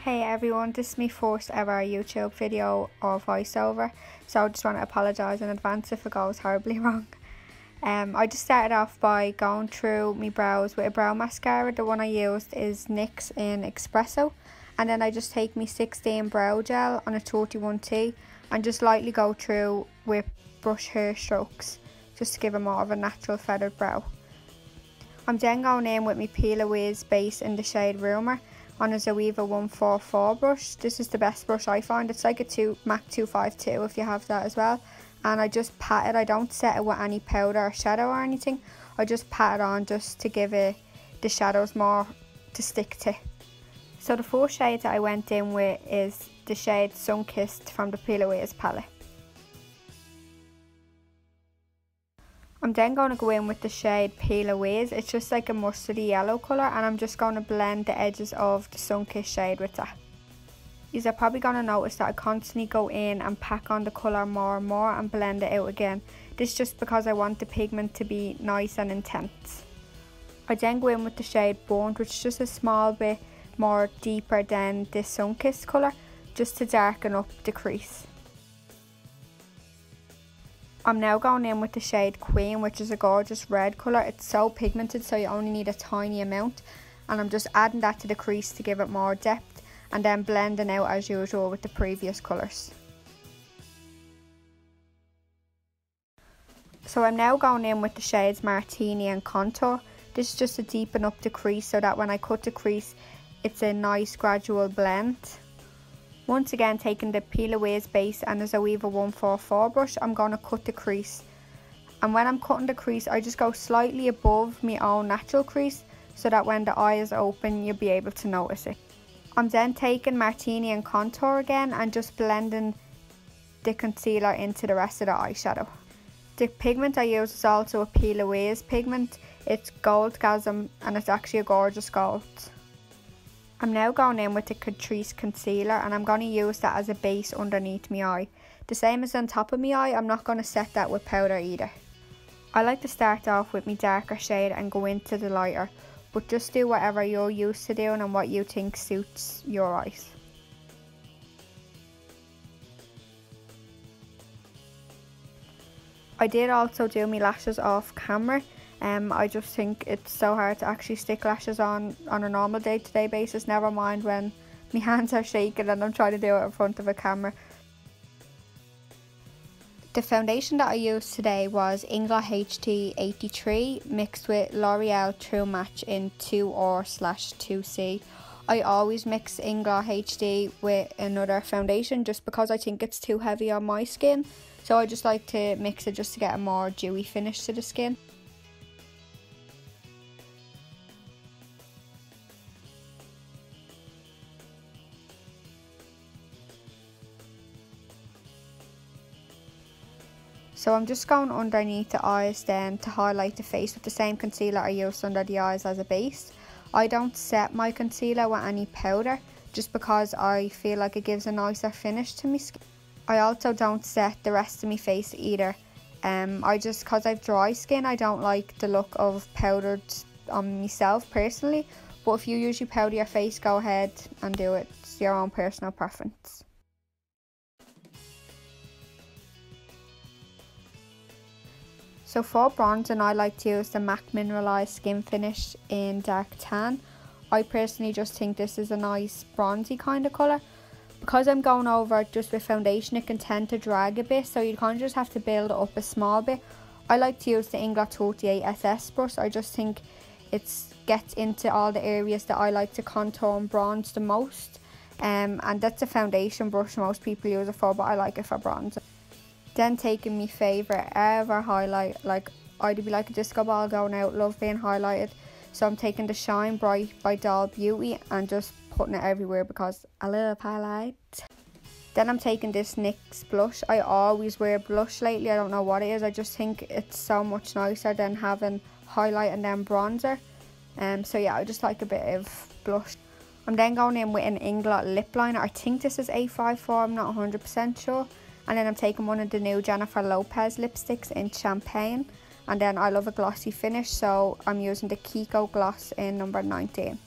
Hey everyone, this is my first ever YouTube video or voiceover, so I just want to apologise in advance if it goes horribly wrong. I just started off by going through my brows with a brow mascara. The one I used is NYX in Espresso, and then I just take my 16 brow gel on a 31T and just lightly go through with brush hair strokes just to give it more of a natural feathered brow. I'm then going in with my Plouise base in the shade Rumour on a Zoeva 144 brush. This is the best brush I find. It's like a MAC 252 if you have that as well. And I just pat it. I don't set it with any powder or shadow or anything. I just pat it on just to give it the shadows more to stick to. So the first shade that I went in with is the shade Sunkissed from the Plouise palette. I'm then going to go in with the shade Plouise. It's just like a mustardy yellow colour, and I'm just going to blend the edges of the Sunkissed shade with that. You're probably going to notice that I constantly go in and pack on the colour more and more and blend it out again. This is just because I want the pigment to be nice and intense. I then go in with the shade Burnt, which is just a small bit more deeper than this Sunkissed colour, just to darken up the crease. I'm now going in with the shade Queen, which is a gorgeous red colour. It's so pigmented, so you only need a tiny amount, and I'm just adding that to the crease to give it more depth, and then blending out as usual with the previous colours. So I'm now going in with the shades Martini and Contour. This is just to deepen up the crease so that when I cut the crease it's a nice gradual blend. Once again, taking the Plouise base and the Zoeva 144 brush, I'm going to cut the crease. And when I'm cutting the crease, I just go slightly above my own natural crease so that when the eye is open, you'll be able to notice it. I'm then taking Martini and Contour again and just blending the concealer into the rest of the eyeshadow. The pigment I use is also a Plouise pigment. It's Goldgasm and it's actually a gorgeous gold. I'm now going in with the Catrice Concealer, and I'm going to use that as a base underneath my eye. The same as on top of my eye, I'm not going to set that with powder either. I like to start off with my darker shade and go into the lighter, but just do whatever you're used to doing and what you think suits your eyes. I did also do my lashes off camera. I just think it's so hard to actually stick lashes on a normal day-to-day basis, never mind when my hands are shaking and I'm trying to do it in front of a camera. The foundation that I used today was Ingla HD 83 mixed with L'Oreal True Match in 2R/2C. I always mix Ingla HD with another foundation just because I think it's too heavy on my skin, so I just like to mix it just to get a more dewy finish to the skin. So I'm just going underneath the eyes then to highlight the face with the same concealer I used under the eyes as a base. I don't set my concealer with any powder just because I feel like it gives a nicer finish to my skin. I also don't set the rest of my face either. Because I've dry skin, I don't like the look of powdered on myself personally. But if you usually powder your face, go ahead and do it. It's your own personal preference. So for bronzing, I like to use the MAC Mineralized Skin Finish in Dark Tan. I personally just think this is a nice bronzy kind of colour. Because I'm going over just with foundation, it can tend to drag a bit, so you kind of just have to build it up a small bit. I like to use the Ingla 38 SS brush. I just think it gets into all the areas that I like to contour and bronze the most. And that's a foundation brush most people use it for, but I like it for bronzing. Then taking my favourite ever highlight, like I'd be like a disco ball going out, love being highlighted. So I'm taking the Shine Bright by Doll Beauty and just putting it everywhere because I love highlight. Then I'm taking this NYX Blush. I always wear blush lately, I don't know what it is, I just think it's so much nicer than having highlight and then bronzer. So yeah, I just like a bit of blush. I'm then going in with an Ingla lip liner. I think this is 854, I'm not 100% sure. And then I'm taking one of the new Jennifer Lopez lipsticks in Champagne. And then I love a glossy finish, so I'm using the Kiko Gloss in number 19.